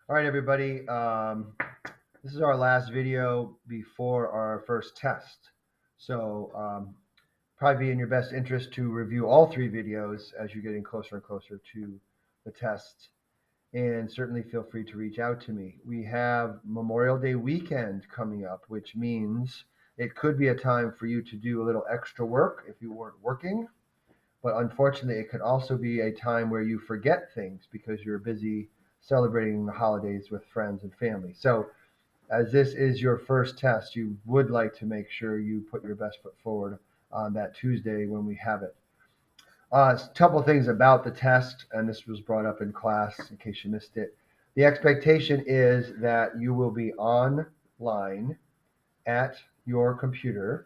All right, everybody. This is our last video before our first test. So probably be in your best interest to review all three videos as you're getting closer and closer to the test. And certainly feel free to reach out to me. We have Memorial Day weekend coming up, which means it could be a time for you to do a little extra work if you weren't working. But unfortunately, it could also be a time where you forget things because you're busy celebrating the holidays with friends and family. So, as this is your first test, you would like to make sure you put your best foot forward on that Tuesday when we have it. A couple of things about the test, and this was brought up in class in case you missed it. The expectation is that you will be online at your computer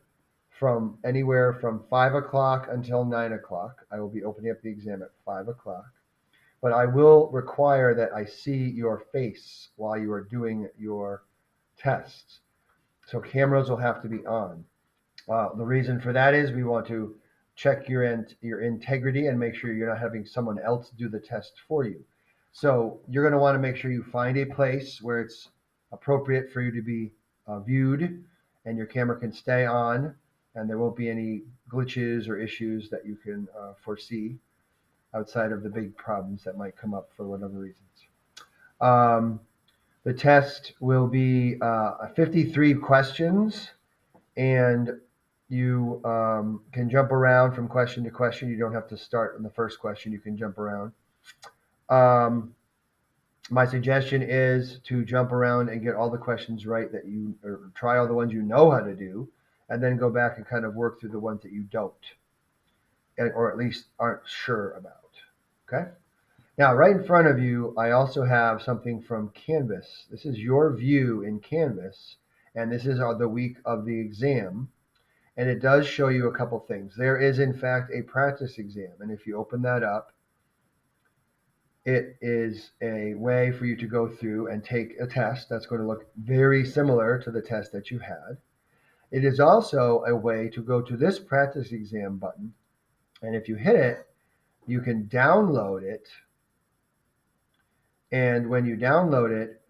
from anywhere from 5 o'clock until 9 o'clock. I will be opening up the exam at 5 o'clock. But I will require that I see your face while you are doing your tests. So cameras will have to be on. The reason for that is we want to check your integrity and make sure you're not having someone else do the test for you. So you're going to want to make sure you find a place where it's appropriate for you to be viewed and your camera can stay on and there won't be any glitches or issues that you can foresee outside of the big problems that might come up for whatever reasons. Um, the test will be 53 questions, and you can jump around from question to question. You don't have to start on the first question. You can jump around. Um, my suggestion is to jump around and get all the questions right that you, or try all the ones you know how to do, and then go back and kind of work through the ones that you don't, or at least aren't sure about. Okay? Now, right in front of you, I also have something from Canvas. This is your view in Canvas, and this is the week of the exam. And it does show you a couple things. There is, in fact, a practice exam. And if you open that up, it is a way for you to go through and take a test that's going to look very similar to the test that you had. It is also a way to go to this practice exam button. And if you hit it, you can download it. And when you download it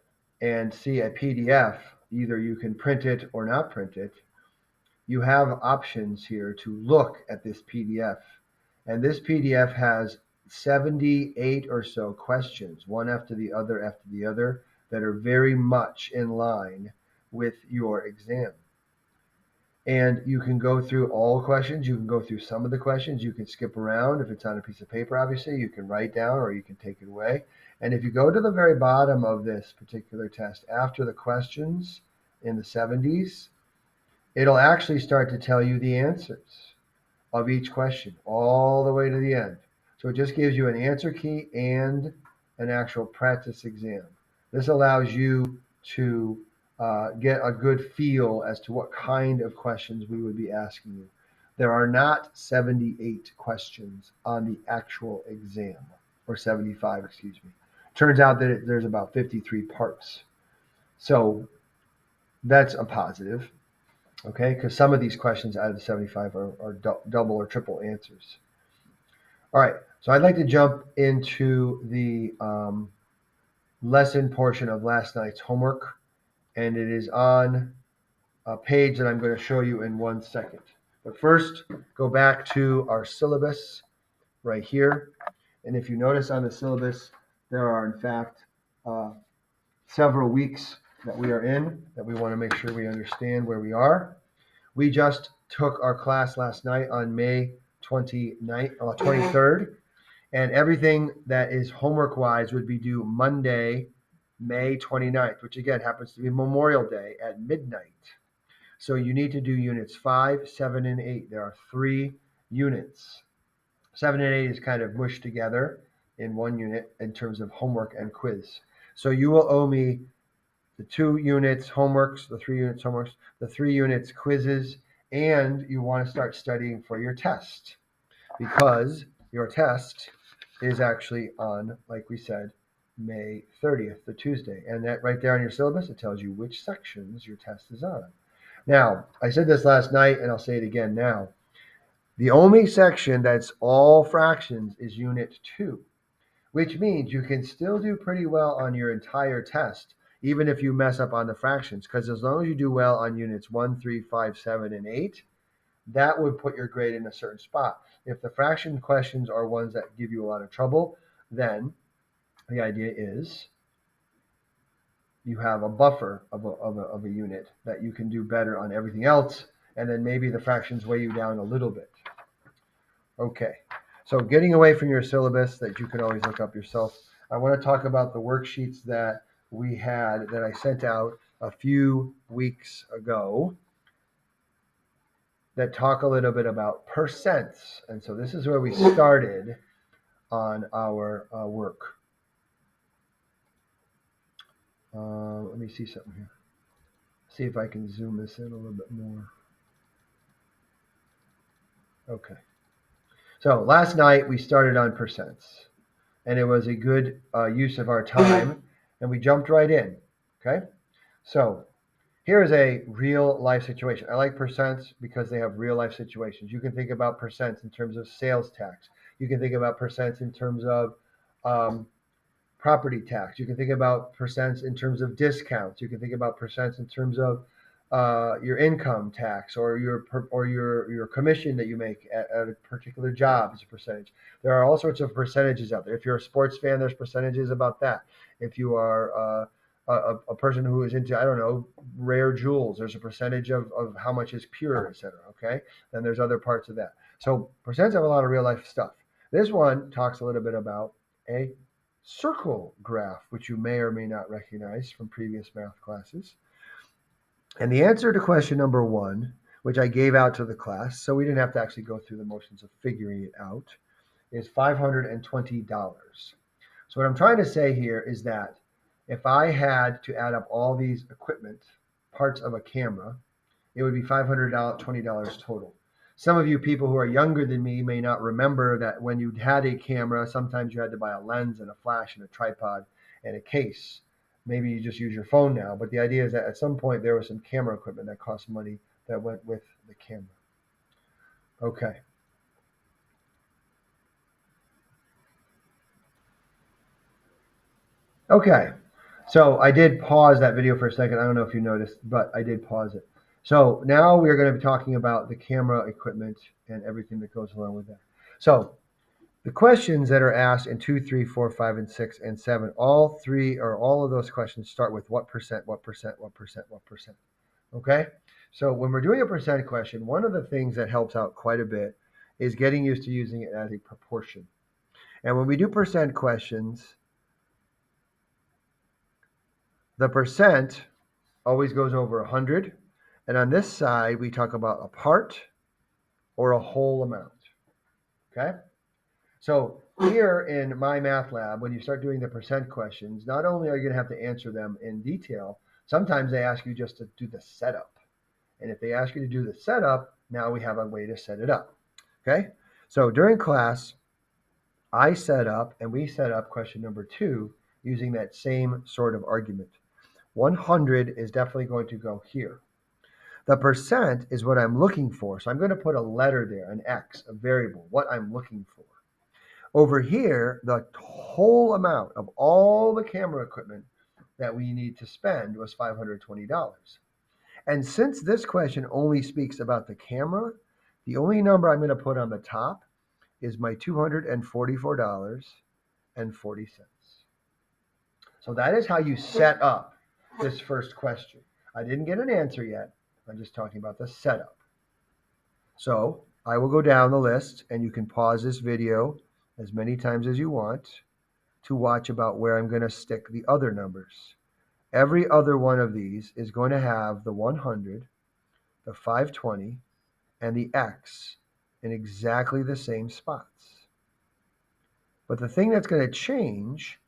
and see a PDF, either you can print it or not print it. You have options here to look at this PDF. And this PDF has 78 or so questions, one after the other, that are very much in line with your exam. And you can go through all questions. You can go through some of the questions. You can skip around. If it's on a piece of paper, obviously, you can write down or you can take it away. And if you go to the very bottom of this particular test, after the questions in the 70s, it'll actually start to tell you the answers of each question all the way to the end. So it just gives you an answer key and an actual practice exam. This allows you to get a good feel as to what kind of questions we would be asking you. There are not 78 questions on the actual exam, or 75, excuse me. Turns out that there's about 53 parts. So that's a positive. Okay, because some of these questions out of the 75 are double or triple answers. All right, so I'd like to jump into the lesson portion of last night's homework, and it is on a page that I'm going to show you in 1 second. But first, go back to our syllabus right here. And if you notice on the syllabus, there are in fact several weeks that we are in that we want to make sure we understand where we are. We just took our class last night on May 23rd, and everything that is homework-wise would be due Monday, May 29th, which again happens to be Memorial Day at midnight. So you need to do units 5, 7, and 8. There are 3 units. 7 and 8 is kind of mushed together in one unit in terms of homework and quiz. So you will owe me the 2 units homeworks, the 3 units homeworks, the 3 units quizzes, and you want to start studying for your test because your test is actually on, like we said, May 30th, the Tuesday. And that right there on your syllabus, it tells you which sections your test is on. Now, I said this last night and I'll say it again now. The only section that's all fractions is Unit 2. which means you can still do pretty well on your entire test, even if you mess up on the fractions, because as long as you do well on units 1, 3, 5, 7, and 8, that would put your grade in a certain spot. If the fraction questions are ones that give you a lot of trouble, then the idea is you have a buffer of a unit that you can do better on everything else, and then maybe the fractions weigh you down a little bit. Okay, so getting away from your syllabus that you can always look up yourself, I want to talk about the worksheets that we had that I sent out a few weeks ago that talk a little bit about percents. And so this is where we started on our work. Let me see something here. See if I can zoom this in a little bit more. Okay. So last night we started on percents, and it was a good use of our time, and we jumped right in. Okay. So here is a real life situation. I like percents because they have real life situations. You can think about percents in terms of sales tax. You can think about percents in terms of property tax. You can think about percents in terms of discounts. You can think about percents in terms of your income tax or your commission that you make at a particular job is a percentage. There are all sorts of percentages out there. If you're a sports fan, there's percentages about that. If you are a person who is into, I don't know, rare jewels, there's a percentage of how much is pure, etc. Okay, then there's other parts of that. So percents have a lot of real life stuff. This one talks a little bit about a circle graph, which you may or may not recognize from previous math classes. And the answer to question number 1, which I gave out to the class, so we didn't have to actually go through the motions of figuring it out, is $520. So what I'm trying to say here is that if I had to add up all these equipment parts of a camera, it would be $520 total. Some of you people who are younger than me may not remember that when you had a camera, sometimes you had to buy a lens and a flash and a tripod and a case. Maybe you just use your phone now, but the idea is that at some point there was some camera equipment that cost money that went with the camera. Okay. Okay. So I did pause that video for a second. I don't know if you noticed, but I did pause it. So now we are going to be talking about the camera equipment and everything that goes along with that. So the questions that are asked in 2, 3, 4, 5, and 6, and 7, all of those questions start with what percent, what percent, what percent, what percent. Okay? So when we're doing a percent question, one of the things that helps out quite a bit is getting used to using it as a proportion. And when we do percent questions, the percent always goes over 100. And on this side, we talk about a part or a whole amount. Okay? So here in MyMathLab, when you start doing the percent questions, not only are you going to have to answer them in detail, sometimes they ask you just to do the setup. And if they ask you to do the setup, now we have a way to set it up. Okay? So during class, I set up and we set up question number 2 using that same sort of argument. 100 is definitely going to go here. The percent is what I'm looking for. So I'm going to put a letter there, an X, a variable, what I'm looking for. Over here, the whole amount of all the camera equipment that we need to spend was $520. And since this question only speaks about the camera, the only number I'm going to put on the top is my $244.40. So that is how you set up this first question. I didn't get an answer yet. I'm just talking about the setup. So I will go down the list, and you can pause this video as many times as you want to watch about where I'm going to stick the other numbers. Every other one of these is going to have the 100, the 520, and the X in exactly the same spots. But the thing that's going to change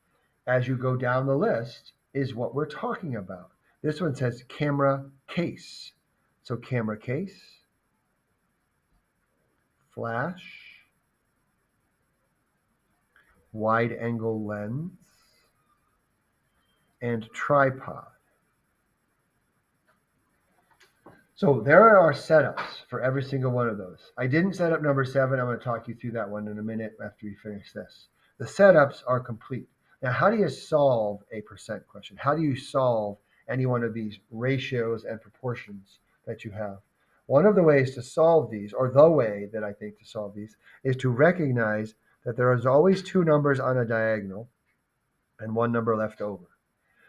as you go down the list is what we're talking about. This one says camera case. So camera case, flash, wide angle lens, and tripod. So there are our setups for every single one of those. I didn't set up number 7. I'm going to talk you through that one in a minute after we finish this. The setups are complete. Now, how do you solve a percent question? How do you solve any one of these ratios and proportions that you have? One of the ways to solve these, or the way that I think to solve these, is to recognize that there is always two numbers on a diagonal and one number left over.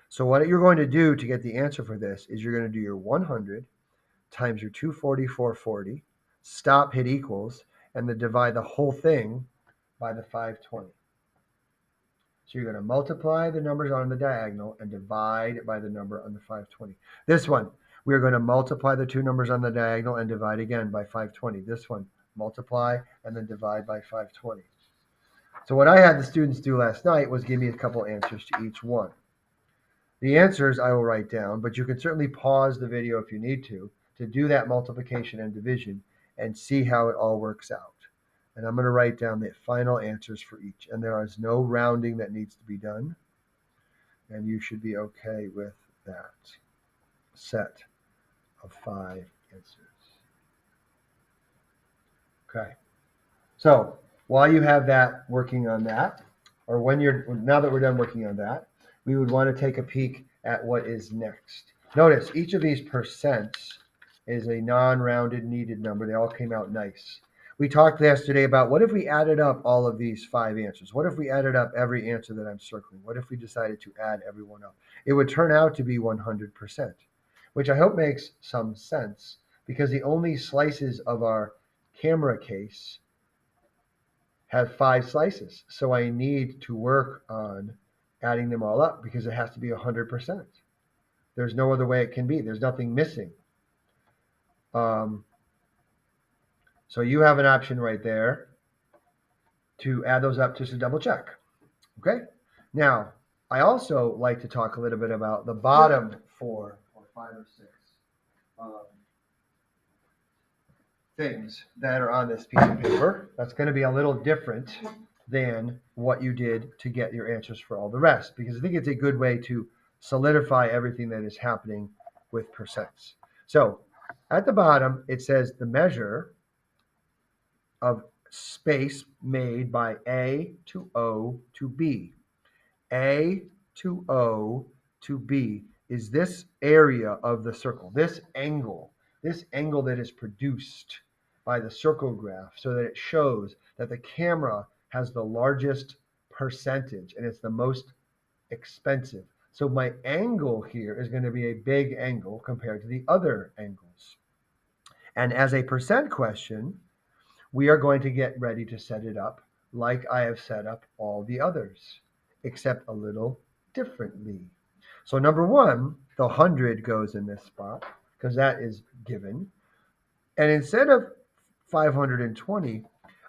So what you're going to do to get the answer for this is you're going to do your 100 times your 240, 440, stop, hit equals, and then divide the whole thing by the 520. So you're going to multiply the numbers on the diagonal and divide by the number on the 520. This one, we're going to multiply the two numbers on the diagonal and divide again by 520. This one, multiply and then divide by 520. So what I had the students do last night was give me a couple answers to each one. The answers I will write down, but you can certainly pause the video if you need to do that multiplication and division and see how it all works out. And I'm going to write down the final answers for each. And there is no rounding that needs to be done. And you should be okay with that set of 5 answers. Okay. So while you have that working on that, or now that we're done working on that, we would want to take a peek at what is next. Notice each of these percents is a non-rounded needed number. They all came out nice. We talked yesterday about what if we added up all of these 5 answers? What if we added up every answer that I'm circling? What if we decided to add everyone up? It would turn out to be 100%, which I hope makes some sense because the only slices of our camera case have 5 slices. So I need to work on adding them all up because it has to be 100%. There's no other way it can be. There's nothing missing. So you have an option right there to add those up just to double check. Okay. Now, I also like to talk a little bit about the bottom 4 or 5 or 6 things that are on this piece of paper. That's going to be a little different than what you did to get your answers for all the rest, because I think it's a good way to solidify everything that is happening with percents. So at the bottom, it says the measure of space made by A to O to B. A to O to B is this area of the circle, this angle that is produced by the circle graph so that it shows that the camera has the largest percentage and it's the most expensive. So my angle here is going to be a big angle compared to the other angles. And as a percent question, we are going to get ready to set it up like I have set up all the others, except a little differently. So number 1, the 100 goes in this spot because that is given. And instead of 520,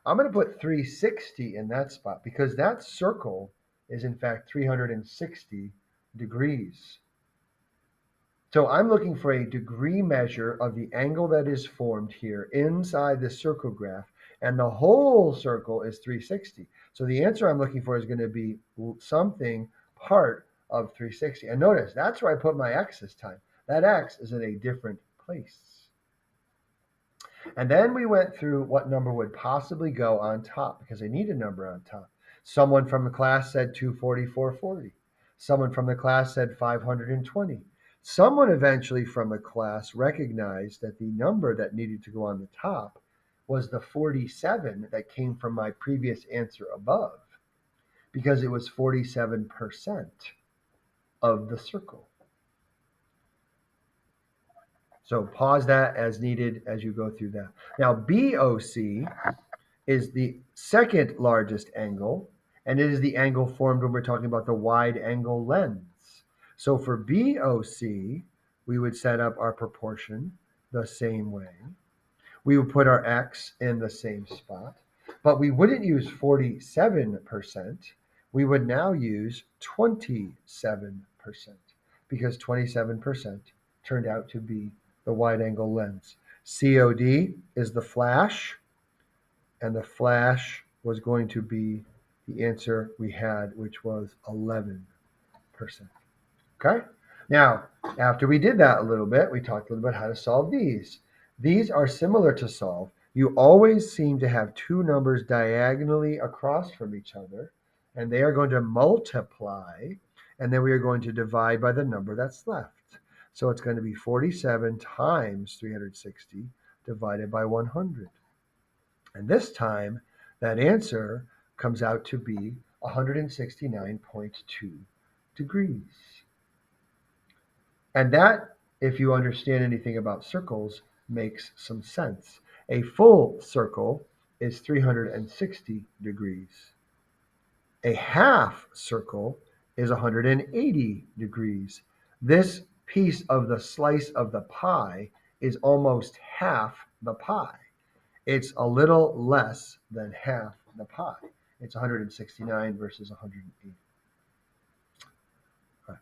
I'm going to put 360 in that spot because that circle is in fact 360 degrees. So I'm looking for a degree measure of the angle that is formed here inside the circle graph, and the whole circle is 360. So the answer I'm looking for is going to be something part of 360. And notice, that's where I put my x this time. That x is in a different place. And then we went through what number would possibly go on top, because I need a number on top. Someone from the class said 240, 440. Someone from the class said 520. Someone eventually from the class recognized that the number that needed to go on the top was the 47 that came from my previous answer above, because it was 47% of the circle. So pause that as needed as you go through that. Now, BOC is the second largest angle, and it is the angle formed when we're talking about the wide angle lens. So for BOC, we would set up our proportion the same way. We would put our x in the same spot, but we wouldn't use 47%. We would now use 27%, because 27% turned out to be the wide angle lens. COD is the flash, and the flash was going to be the answer we had, which was 11%. Okay? Now, after we did that a little bit, we talked a little bit how to solve these. These are similar to solve. You always seem to have two numbers diagonally across from each other, and they are going to multiply, and then we are going to divide by the number that's left. So it's going to be 47 times 360 divided by 100. And this time, that answer comes out to be 169.2 degrees. And that, if you understand anything about circles, makes some sense. A full circle is 360 degrees. A half circle is 180 degrees. This piece of the slice of the pie is almost half the pie. It's a little less than half the pie. It's 169 versus 180.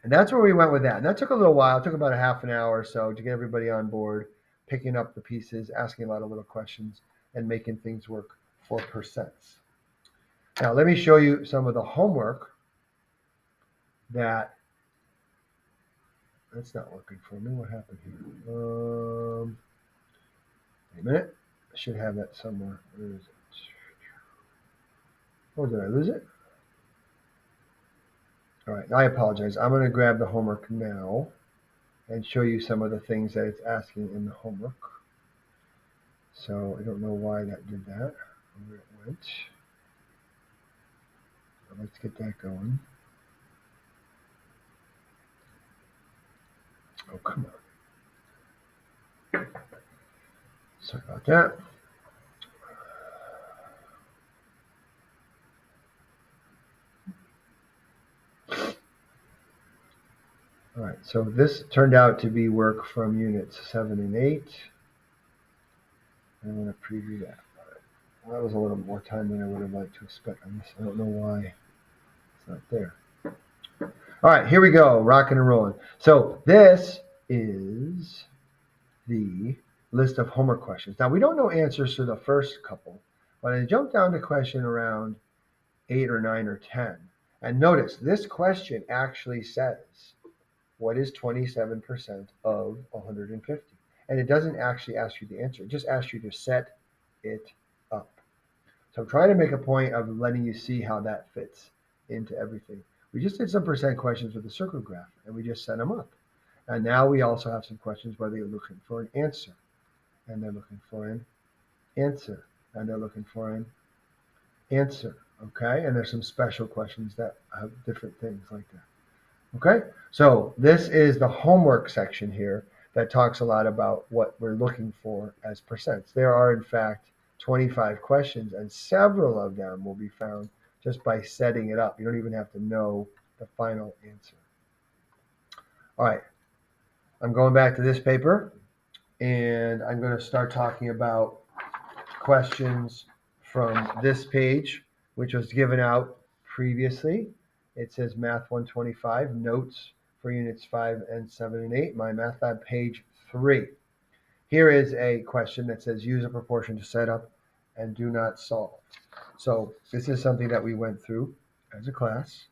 And that's where we went with that. And that took a little while. It took about a half an hour or so to get everybody on board, picking up the pieces, asking a lot of little questions, and making things work for percents. Now, let me show you some of the homework that's not working for me. What happened here? Wait a minute. I should have that somewhere. Where is it? Oh, did I lose it? All right, I apologize. I'm going to grab the homework now and show you some of the things that it's asking in the homework. So I don't know why that did that, where it went. Let's get that going. Oh, come on. Sorry about that. All right, so this turned out to be work from units 7 and 8. I'm going to preview that. Well, that was a little more time than I would have liked to have spent on this. I don't know why it's not there. All right, here we go, rocking and rolling. So this is the list of homework questions. Now, we don't know answers to the first couple, but I jumped down to question around 8 or 9 or 10. And notice, this question actually says, what is 27% of 150? And it doesn't actually ask you the answer. It just asks you to set it up. So I'm trying to make a point of letting you see how that fits into everything. We just did some percent questions with the circle graph, and we just set them up. And now we also have some questions where they're looking for an answer, and they're looking for an answer, and they're looking for an answer, okay? And there's some special questions that have different things like that, okay? So this is the homework section here that talks a lot about what we're looking for as percents. There are, in fact, 25 questions, and several of them will be found just by setting it up. You don't even have to know the final answer. All right, I'm going back to this paper, and I'm going to start talking about questions from this page, which was given out previously. It says Math 125, notes for units 5 and 7 and 8, My Math Lab, page 3. Here is a question that says use a proportion to set up and do not solve. So this is something that we went through as a class.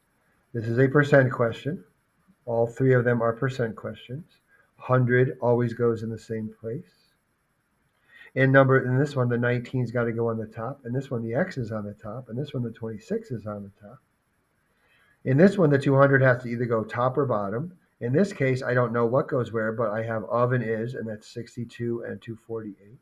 This is a percent question. All three of them are percent questions. 100 always goes in the same place. In this one, the 19's got to go on the top. In this one, the X is on the top. In this one, the 26 is on the top. In this one, the 200 has to either go top or bottom. In this case, I don't know what goes where, but I have of and is, and that's 62 and 248.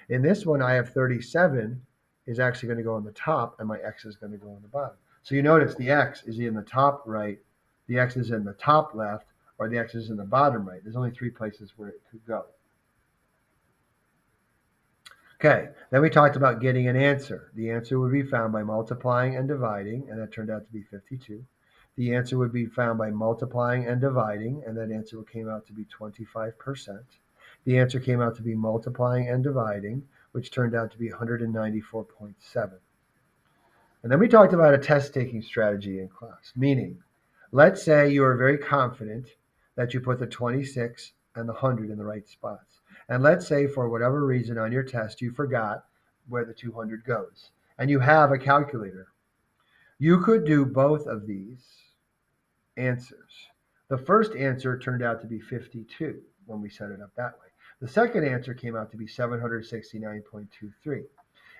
In this one, I have 37 is actually going to go on the top, and my X is going to go on the bottom. So you notice the X is in the top right, the X is in the top left, or the X is in the bottom right. There's only 3 places where it could go. Okay, then we talked about getting an answer. The answer would be found by multiplying and dividing, and that turned out to be 52. The answer would be found by multiplying and dividing, and that answer came out to be 25%. The answer came out to be multiplying and dividing, which turned out to be 194.7. And then we talked about a test-taking strategy in class, meaning, let's say you are very confident that you put the 26 and the 100 in the right spots. And let's say for whatever reason on your test you forgot where the 200 goes, and you have a calculator. You could do both of these answers. The first answer turned out to be 52 when we set it up that way. The second answer came out to be 769.23.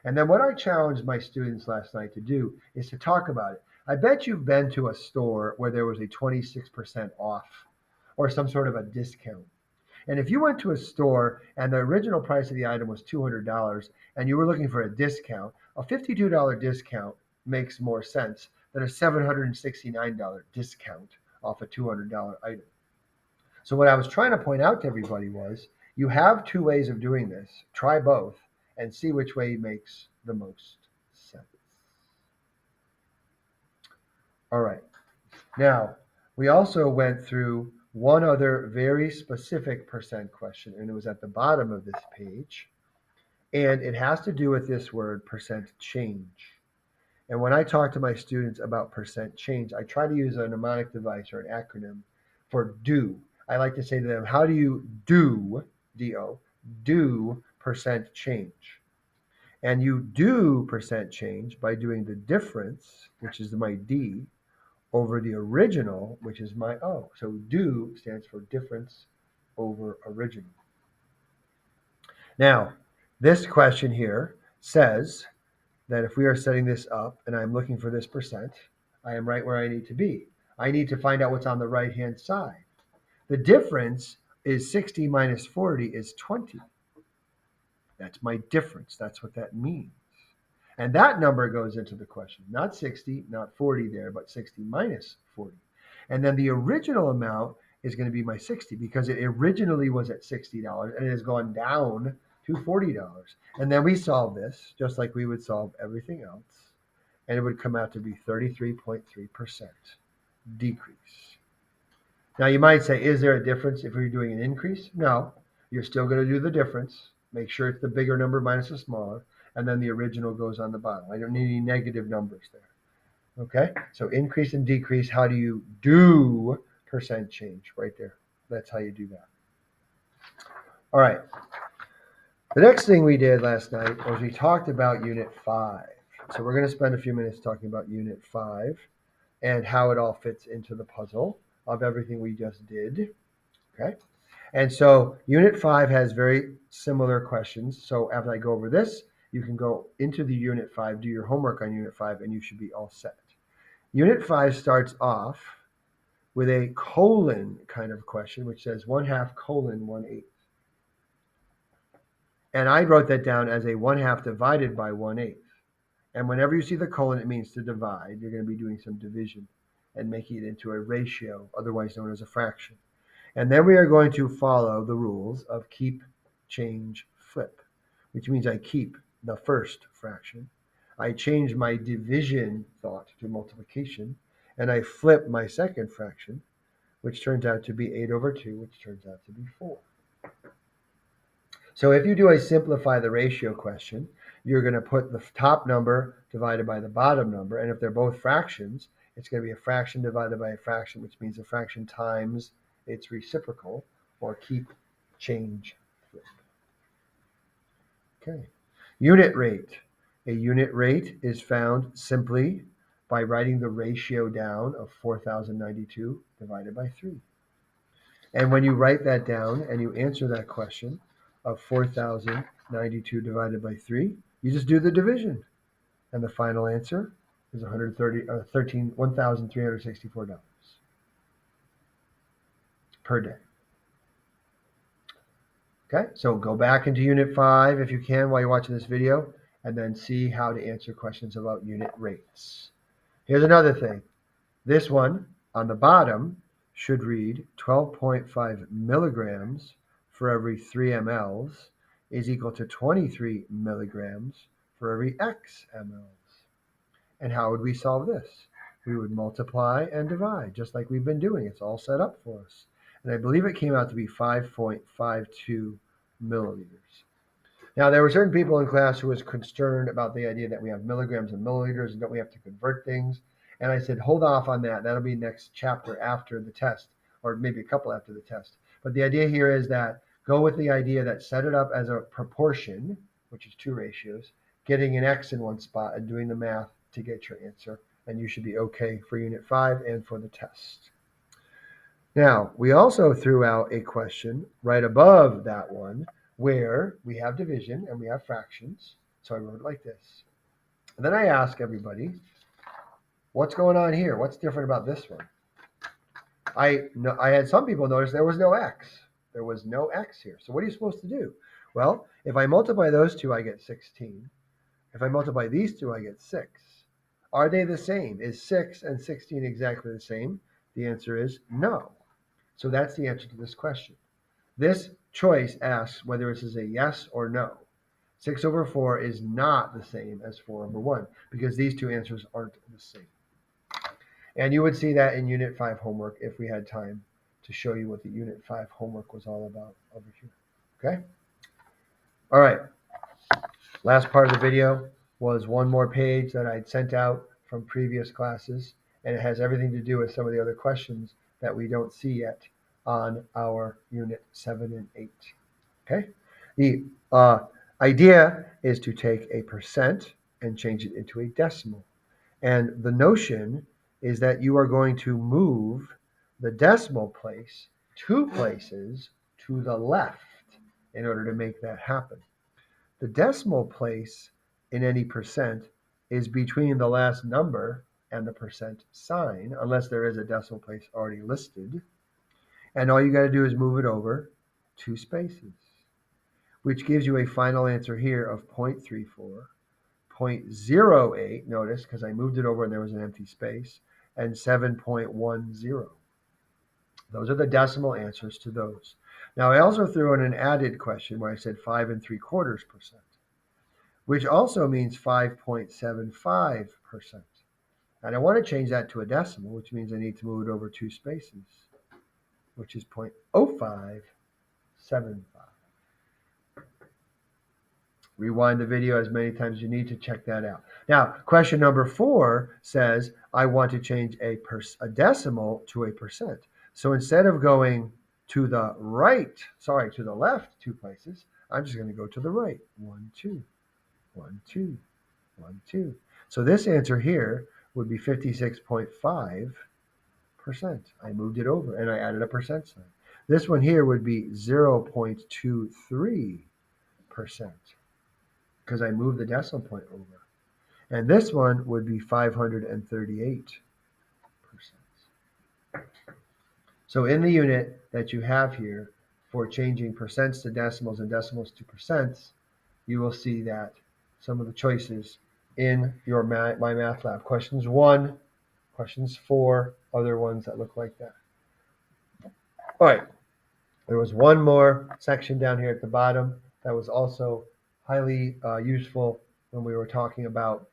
And then what I challenged my students last night to do is to talk about it. I bet you've been to a store where there was a 26% off or some sort of a discount. And if you went to a store and the original price of the item was $200 and you were looking for a discount, a $52 discount makes more sense than a $769 discount off a $200 item. So what I was trying to point out to everybody was you have two ways of doing this. Try both and see which way makes the most sense. All right. Now, we also went through one other very specific percent question, and it was at the bottom of this page. And it has to do with this word percent change. And when I talk to my students about percent change, I try to use a mnemonic device or an acronym for do. I like to say to them, how do you do, D-O, do percent change? And you do percent change by doing the difference, which is my D, over the original, which is my O. So do stands for difference over original. Now, this question here says that if we are setting this up and I'm looking for this percent, I am right where I need to be. I need to find out what's on the right-hand side. The difference is 60 minus 40 is 20. That's my difference. That's what that means. And that number goes into the question. Not 60, not 40 there, but 60 minus 40. And then the original amount is going to be my 60 because it originally was at $60 and it has gone down to $40. And then we solve this just like we would solve everything else. And it would come out to be 33.3% decrease. Now you might say, is there a difference if we're doing an increase? No, you're still going to do the difference. Make sure it's the bigger number minus the smaller. And then the original goes on the bottom. I don't need any negative numbers there. Okay, so increase and decrease, how do you do percent change? Right there. That's how you do that. All right. The next thing we did last night was we talked about Unit 5. So we're going to spend a few minutes talking about Unit 5 and how it all fits into the puzzle of everything we just did. Okay. And so Unit 5 has very similar questions. So after I go over this, you can go into the Unit 5, do your homework on Unit 5, and you should be all set. Unit 5 starts off with a colon kind of question, which says 1/2 colon 1/8. And I wrote that down as a 1/2 divided by 1/8. And whenever you see the colon, it means to divide. You're going to be doing some division and making it into a ratio, otherwise known as a fraction. And then we are going to follow the rules of keep, change, flip, which means I keep the first fraction. I change my division thought to multiplication, and I flip my second fraction, which turns out to be 8/2, which turns out to be 4. So if you do a simplify the ratio question, you're going to put the top number divided by the bottom number, and if they're both fractions, it's going to be a fraction divided by a fraction, which means a fraction times its reciprocal, or keep, change, flip. Okay. Unit rate. A unit rate is found simply by writing the ratio down of 4,092 divided by 3. And when you write that down and you answer that question of 4,092 divided by 3, you just do the division. And the final answer is $1,364 per day. Okay, so go back into Unit 5 if you can while you're watching this video, and then see how to answer questions about unit rates. Here's another thing. This one on the bottom should read 12.5 milligrams for every 3 mLs is equal to 23 milligrams for every x mLs. And how would we solve this? We would multiply and divide, just like we've been doing. It's all set up for us. And I believe it came out to be 5.52 milliliters. Now, there were certain people in class who was concerned about the idea that we have milligrams and milliliters and don't we have to convert things. And I said, hold off on that. That'll be next chapter after the test, or maybe a couple after the test. But the idea here is that go with the idea that set it up as a proportion, which is 2 ratios, getting an x in one spot and doing the math to get your answer. And you should be okay for Unit 5 and for the test. Now, we also threw out a question right above that one where we have division and we have fractions. So I wrote it like this. And then I ask everybody, What's going on here? What's different about this one? I had some people notice there was no x. There was no x here. So what are you supposed to do? Well, if I multiply those two, I get 16. If I multiply these two, I get 6. Are they the same? Is 6 and 16 exactly the same? The answer is no. So that's the answer to this question. This choice asks whether this is a yes or no. 6 over 4 is not the same as 4 over 1 because these two answers aren't the same. And you would see that in Unit 5 homework if we had time to show you what the Unit 5 homework was all about over here. Okay? All right. Last part of the video was one more page that I'd sent out from previous classes, and it has everything to do with some of the other questions that we don't see yet on our Unit 7 and 8. Okay? The idea is to take a percent and change it into a decimal. And the notion is that you are going to move the decimal place 2 places to the left in order to make that happen. The decimal place in any percent is between the last number and the percent sign, unless there is a decimal place already listed. And all you got to do is move it over 2 spaces, which gives you a final answer here of 0.34. 0.08, notice, because I moved it over and there was an empty space, and 7.10. Those are the decimal answers to those. Now, I also threw in an added question where I said 5 3/4%, which also means 5.75%. And I want to change that to a decimal, which means I need to move it over 2 spaces, which is 0.0575. Rewind the video as many times as you need to check that out. Now, question number 4 says, I want to change a decimal to a percent. So instead of going to the left 2 places, I'm just going to go to the right. 1, 2, 1, 2, 1, 2. So this answer here would be 56.5%. I moved it over and I added a percent sign. This one here would be 0.23%. because I moved the decimal point over. And this one would be 538%. So in the unit that you have here for changing percents to decimals and decimals to percents, you will see that some of the choices in your My Math Lab. Questions 1, questions 4, other ones that look like that. All right. There was one more section down here at the bottom that was also highly useful when we were talking about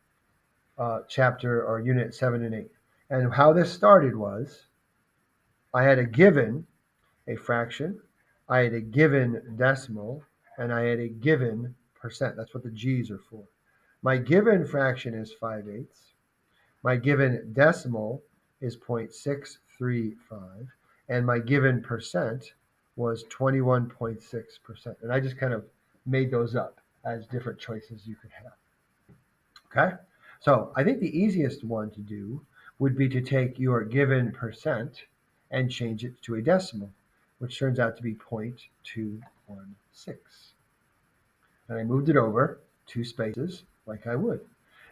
chapter or unit 7 and 8. And how this started was I had a given, a fraction, I had a given decimal, and I had a given percent. That's what the G's are for. My given fraction is 5/8. My given decimal is 0.635. And my given percent was 21.6%. And I just kind of made those up as different choices you could have. Okay? So I think the easiest one to do would be to take your given percent and change it to a decimal, which turns out to be 0.216. And I moved it over 2 spaces like I would.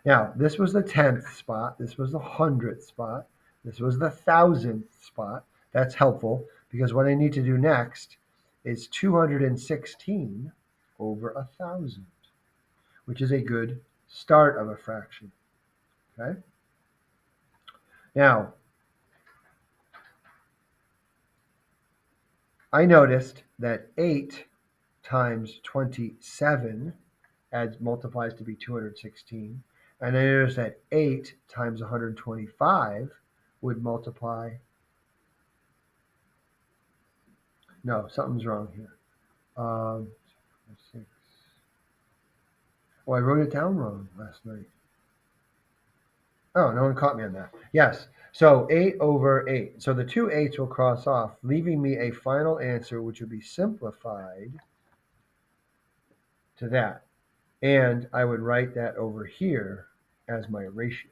Now, this was the 10th spot. This was the 100th spot. This was the 1,000th spot. That's helpful because what I need to do next is 216 over 1,000, which is a good start of a fraction. Okay? Now, I noticed that 8 times 27 multiplies to be 216. And I noticed that 8 times 125 would multiply. No, something's wrong here. 6. Oh, I wrote it down wrong last night. Oh, no one caught me on that. Yes. So 8 over 8. So the 2 8s will cross off, leaving me a final answer, which would be simplified to that. And I would write that over here as my ratio.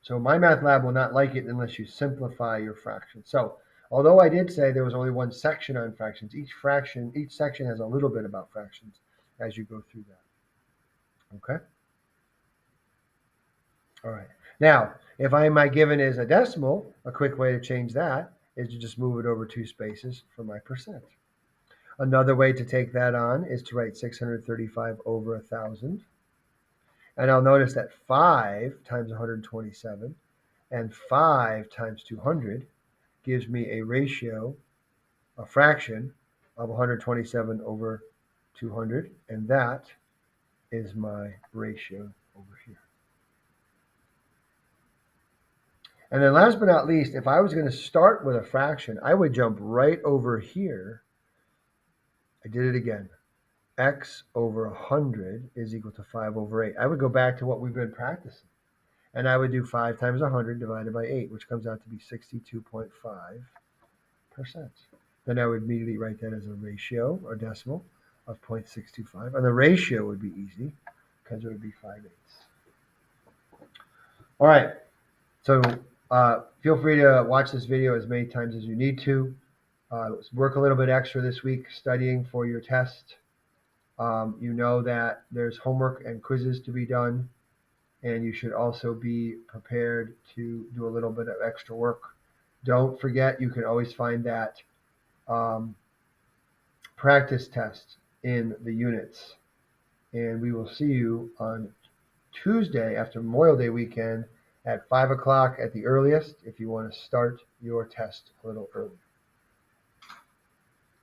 So My Math Lab will not like it unless you simplify your fraction. So although I did say there was only one section on fractions, each section has a little bit about fractions as you go through that. Okay? All right. Now, If my given is a decimal, a quick way to change that is to just move it over 2 spaces for my percent. Another way to take that on is to write 635 over 1,000. And I'll notice that 5 times 127 and 5 times 200 gives me a ratio, a fraction of 127 over 200, and that is my ratio over here. And then last but not least, if I was going to start with a fraction, I would jump right over here. I did it again. X over 100 is equal to 5 over 8. I would go back to what we've been practicing. And I would do 5 times 100 divided by 8, which comes out to be 62.5%. Then I would immediately write that as a ratio or decimal of 0.625. And the ratio would be easy because it would be 5/8. All right. So feel free to watch this video as many times as you need to. Work a little bit extra this week studying for your test. You know that there's homework and quizzes to be done, and you should also be prepared to do a little bit of extra work. Don't forget, you can always find that practice test in the units. And we will see you on Tuesday after Memorial Day weekend at 5 o'clock at the earliest if you want to start your test a little early.